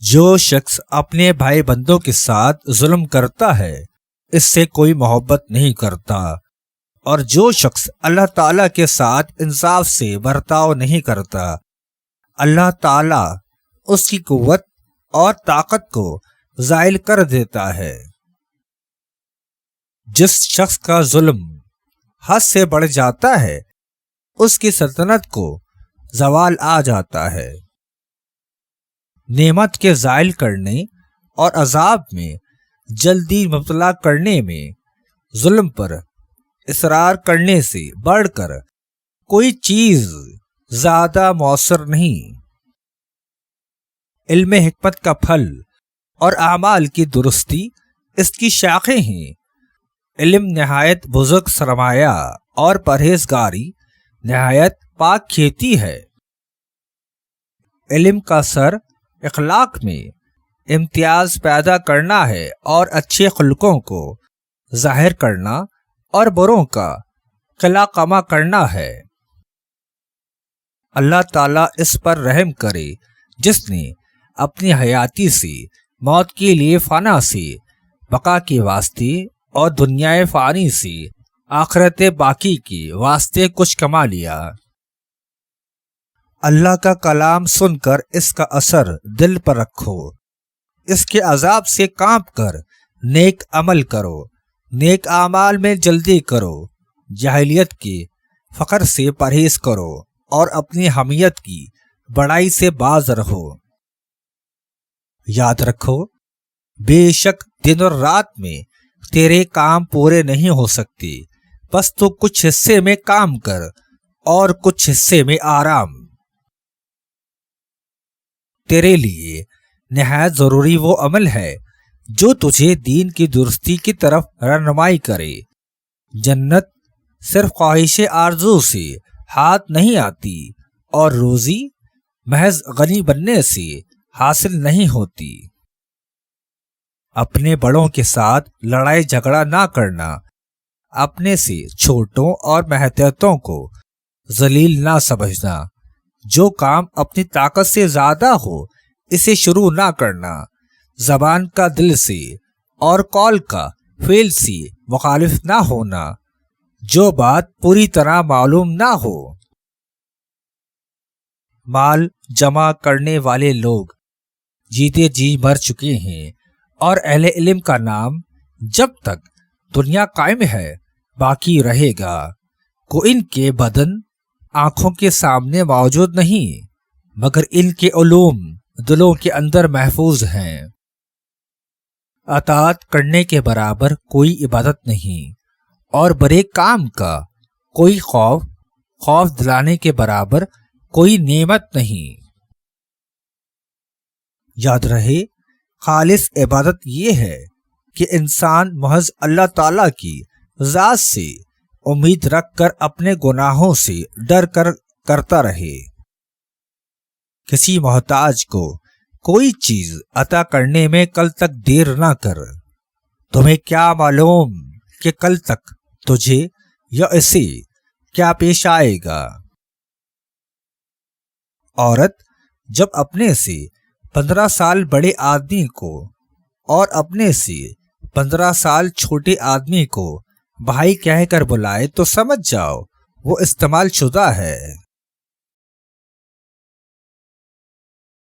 جو شخص اپنے بھائی بندوں کے ساتھ ظلم کرتا ہے اس سے کوئی محبت نہیں کرتا، اور جو شخص اللہ تعالیٰ کے ساتھ انصاف سے برتاؤ نہیں کرتا اللہ تعالیٰ اس کی قوت اور طاقت کو زائل کر دیتا ہے۔ جس شخص کا ظلم حد سے بڑھ جاتا ہے اس کی سلطنت کو زوال آ جاتا ہے۔ نعمت کے زائل کرنے اور عذاب میں جلدی مبتلا کرنے میں ظلم پر اصرار کرنے سے بڑھ کر کوئی چیز زیادہ مؤثر نہیں۔ علم حکمت کا پھل اور اعمال کی درستی اس کی شاخیں ہیں۔ علم نہایت بزرگ سرمایہ اور پرہیزگاری نہایت پاک کھیتی ہے۔ علم کا سر اخلاق میں امتیاز پیدا کرنا ہے اور اچھے خلقوں کو ظاہر کرنا اور بروں کا قلع کما کرنا ہے۔ اللہ تعالیٰ اس پر رحم کرے جس نے اپنی حیاتی سے موت کے لیے فنا سے بقا کے واسطے اور دنیائے فانی سے آخرت باقی کے واسطے کچھ کما لیا۔ اللہ کا کلام سن کر اس کا اثر دل پر رکھو، اس کے عذاب سے کانپ کر نیک عمل کرو، نیک اعمال میں جلدی کرو، جاہلیت کے فخر سے پرہیز کرو اور اپنی حمیت کی بڑائی سے باز رہو۔ یاد رکھو بے شک دن اور رات میں تیرے کام پورے نہیں ہو سکتے، بس تو کچھ حصے میں کام کر اور کچھ حصے میں آرام۔ تیرے لیے نہایت ضروری وہ عمل ہے جو تجھے دین کی درستی کی طرف رہنمائی کرے۔ جنت صرف خواہش آرزو سے ہاتھ نہیں آتی اور روزی محض غنی بننے سے حاصل نہیں ہوتی۔ اپنے بڑوں کے ساتھ لڑائی جھگڑا نہ کرنا، اپنے سے چھوٹوں اور محتاجوں کو ذلیل نہ سمجھنا، جو کام اپنی طاقت سے زیادہ ہو اسے شروع نہ کرنا، زبان کا دل سے اور قول کا فعل سے مخالف نہ ہونا، جو بات پوری طرح معلوم نہ ہو۔ مال جمع کرنے والے لوگ جیتے جی مر چکے ہیں، اور اہل علم کا نام جب تک دنیا قائم ہے باقی رہے گا۔ کو ان کے بدن آنکھوں کے سامنے موجود نہیں، مگر ان کے علوم دلوں کے اندر محفوظ ہیں۔ اطاعت کرنے کے برابر کوئی عبادت نہیں، اور برے کام کا کوئی خوف دلانے کے برابر کوئی نعمت نہیں۔ یاد رہے خالص عبادت یہ ہے کہ انسان محض اللہ تعالیٰ کی ذات سے امید رکھ کر اپنے گناہوں سے ڈر کر کرتا رہے۔ کسی محتاج کو کوئی چیز عطا کرنے میں کل تک دیر نہ کر، تمہیں کیا معلوم کہ کل تک تجھے یا اسے کیا پیش آئے گا۔ عورت جب اپنے سے 15 سال بڑے آدمی کو اور اپنے سے 15 سال چھوٹے آدمی کو بھائی کہہ کر بلائے تو سمجھ جاؤ وہ استعمال شدہ ہے۔